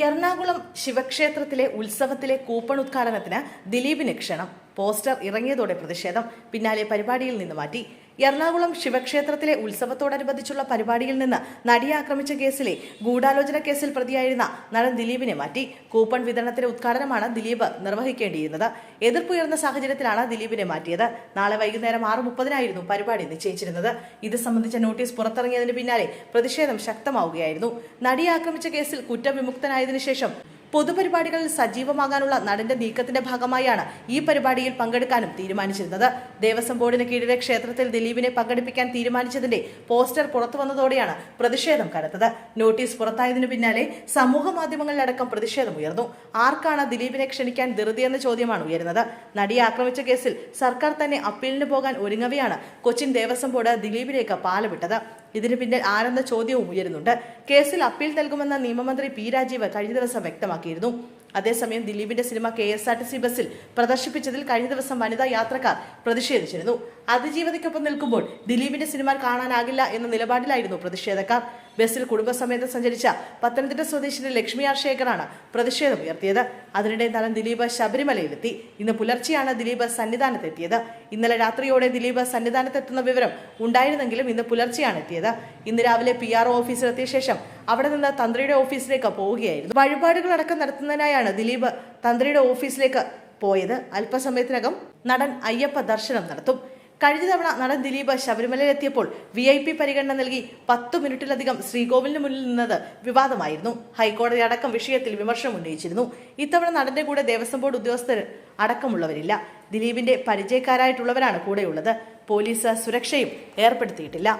Ernakulam ശിവക്ഷേത്രത്തിലെ ഉത്സവത്തിലെ coupon ഉദ്ഘാടനത്തിന് ദിലീപിന് ക്ഷണം. പോസ്റ്റർ ഇറങ്ങിയതോടെ പ്രതിഷേധം. പിന്നാലെ പരിപാടിയിൽ നിന്ന് മാറ്റി. എറണാകുളം ശിവക്ഷേത്രത്തിലെ ഉത്സവത്തോടനുബന്ധിച്ചുള്ള പരിപാടിയിൽ നിന്ന് നടിയെ ആക്രമിച്ച കേസിലെ ഗൂഢാലോചന കേസിൽ പ്രതിയായിരുന്ന നടൻ ദിലീപിനെ മാറ്റി. കൂപ്പൺ വിതരണത്തിന്റെ ഉദ്ഘാടനമാണ് ദിലീപ് നിർവഹിക്കേണ്ടിയിരുന്നത്. എതിർപ്പുയർന്ന സാഹചര്യത്തിലാണ് ദിലീപിനെ മാറ്റിയത്. നാളെ വൈകുന്നേരം 6:30-നായിരുന്നു പരിപാടി നിശ്ചയിച്ചിരുന്നത്. ഇത് സംബന്ധിച്ച നോട്ടീസ് പുറത്തിറങ്ങിയതിന് പിന്നാലെ പ്രതിഷേധം ശക്തമാവുകയായിരുന്നു. നടിയെ ആക്രമിച്ച കേസിൽ കുറ്റവിമുക്തനായതിനു ശേഷം പൊതുപരിപാടികളിൽ സജീവമാകാനുള്ള നടന്റെ നീക്കത്തിന്റെ ഭാഗമായാണ് ഈ പരിപാടിയിൽ പങ്കെടുക്കാനും തീരുമാനിച്ചിരുന്നത്. ദേവസ്വം ബോർഡിന് കീഴിലെ ക്ഷേത്രത്തിൽ ദിലീപിനെ പങ്കെടുപ്പിക്കാൻ തീരുമാനിച്ചതിന്റെ പോസ്റ്റർ പുറത്തുവന്നതോടെയാണ് പ്രതിഷേധം കനത്തത്. നോട്ടീസ് പുറത്തായതിനു പിന്നാലെ സമൂഹ മാധ്യമങ്ങളിലടക്കം പ്രതിഷേധം ഉയർന്നു. ആർക്കാണ് ദിലീപിനെ ക്ഷണിക്കാൻ ധൃതിയെന്ന ചോദ്യമാണ് ഉയരുന്നത്. നടിയെ ആക്രമിച്ച കേസിൽ സർക്കാർ തന്നെ അപ്പീലിന് പോകാൻ ഒരുങ്ങവെയാണ് കൊച്ചിൻ ദേവസ്വം ബോർഡ് ദിലീപിലേക്ക് പാലമിട്ടത്. ഇതിന് പിന്നിൽ ആരെന്ന ചോദ്യവും ഉയരുന്നുണ്ട്. കേസിൽ അപ്പീൽ നൽകുമെന്ന നിയമമന്ത്രി പി രാജീവ് കഴിഞ്ഞ ദിവസം വ്യക്തമാക്കിയിരുന്നു. അതേസമയം ദിലീപിന്റെ സിനിമ KSRTC ബസ്സിൽ പ്രദർശിപ്പിച്ചതിൽ കഴിഞ്ഞ ദിവസം വനിതാ യാത്രക്കാർ പ്രതിഷേധിച്ചിരുന്നു. അതിജീവിതയ്ക്കൊപ്പം നിൽക്കുമ്പോൾ ദിലീപിന്റെ സിനിമ കാണാനാകില്ല എന്ന നിലപാടിലായിരുന്നു പ്രതിഷേധക്കാർ. ബസ്സിൽ കുടുംബസമേതം സഞ്ചരിച്ച പത്തനംതിട്ട സ്വദേശിനി ലക്ഷ്മി ആർ ശേഖറാണ് പ്രതിഷേധം ഉയർത്തിയത്. അതിനിടെ നടൻ ദിലീപ് ശബരിമലയിലെത്തി. ഇന്ന് പുലർച്ചെയാണ് ദിലീപ് സന്നിധാനത്തെത്തിയത്. ഇന്നലെ രാത്രിയോടെ ദിലീപ് സന്നിധാനത്തെത്തുന്ന വിവരം ഉണ്ടായിരുന്നെങ്കിലും ഇന്ന് പുലർച്ചെയാണ് എത്തിയത്. ഇന്ന് രാവിലെ PRO ഓഫീസിലെത്തിയ ശേഷം അവിടെ നിന്ന് തന്ത്രിയുടെ ഓഫീസിലേക്ക് പോവുകയായിരുന്നു. വഴിപാടുകളടക്കം നടത്തുന്നതിനായാണ് ദിലീപ് തന്ത്രിയുടെ ഓഫീസിലേക്ക് പോയത്. അല്പസമയത്തിനകം നടൻ അയ്യപ്പ ദർശനം നടത്തും. കഴിഞ്ഞ തവണ നടൻ ദിലീപ് ശബരിമലയിലെത്തിയപ്പോൾ VIP പരിഗണന നൽകി 10 മിനിറ്റിലധികം ശ്രീകോവിലിന് മുന്നിൽ നിന്നത് വിവാദമായിരുന്നു. ഹൈക്കോടതി അടക്കം വിഷയത്തിൽ വിമർശനം ഉന്നയിച്ചിരുന്നു. ഇത്തവണ നടന്റെ കൂടെ ദേവസ്വം ബോർഡ് ഉദ്യോഗസ്ഥർ അടക്കമുള്ളവരില്ല. ദിലീപിന്റെ പരിചയക്കാരായിട്ടുള്ളവരാണ് കൂടെയുള്ളത്. പോലീസ് സുരക്ഷയും ഏർപ്പെടുത്തിയിട്ടില്ല.